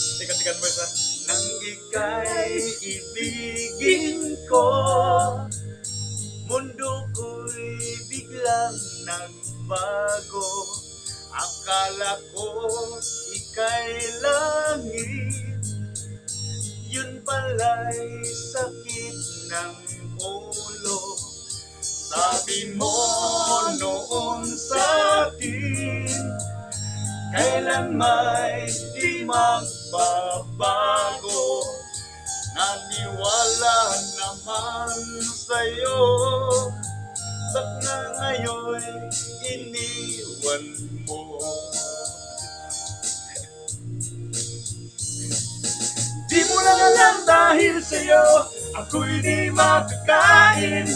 Sikat-sikat mo isa. Nang ika'y ibigin ko, mundo ko'y biglang nagbago. Akala ko ika'y langit, yun pala'y sakit ng ulo. Sabi mo noon sa akin, kailan may di magbabago. Naniwala naman sa'yo, ba't nga ngayon iniwan mo? Di mo lang alam dahil sa'yo ako'y di makakain,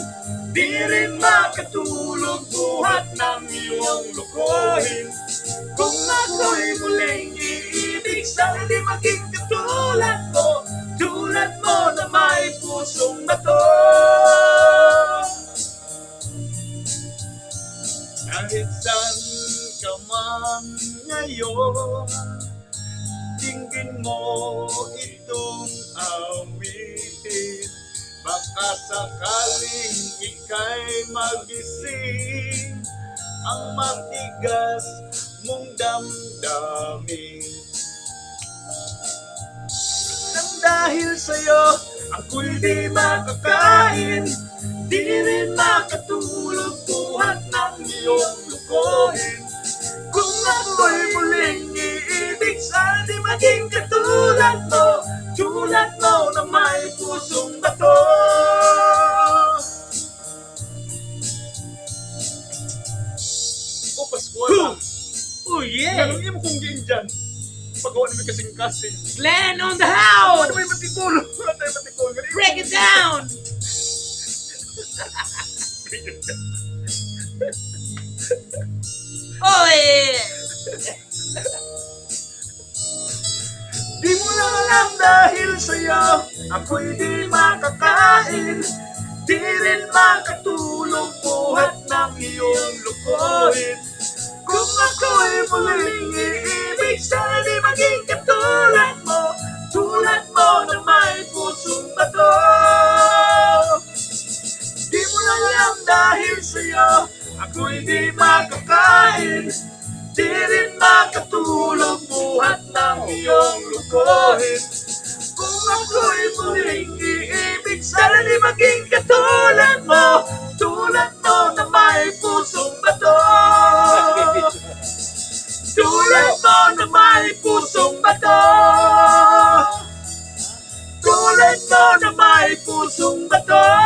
di rin makatulog buhat ng iyong lukuhin. Kung ako'y muling iibig, sana di maging katulad mo, tulad mo na may pusong bato. Kahit saan ka man ngayon, dinggin mo itong awitin. Baka sakaling ika'y magising ang matigas mong damdamin. Nang dahil sa'yo ako'y di makakain, di rin makatulog buhat ng iyong lukuhin. Kung ako'y muling iibig, sana di maging katulad mo, tulad mo na may pusong bato. O Pascual, Oh yeah! ganun yung kong game dyan. Pagawa namin kasing-kasing. Glenn on the Ano house! may matikulo? Ano tayo matikulo? Break it down! Oh yeah! Di mo lang alam dahil sa'yo ako'y di makakain, di rin makatulog buhat ng iyong lukuhin. Kung ako'y muling iibig, sana di maging katulad mo, tulad mo na may pusong bato. Di mo lang alam dahil sa'yo ako'y di makakain, di rin makatulog buhat ng iyong lukuhin. Kung ako'y muling iibig, sana di maging katulad mo, tulad mo na may pusong bato. Tulad mo na may pusong bato, tulad mo na may pusong bato.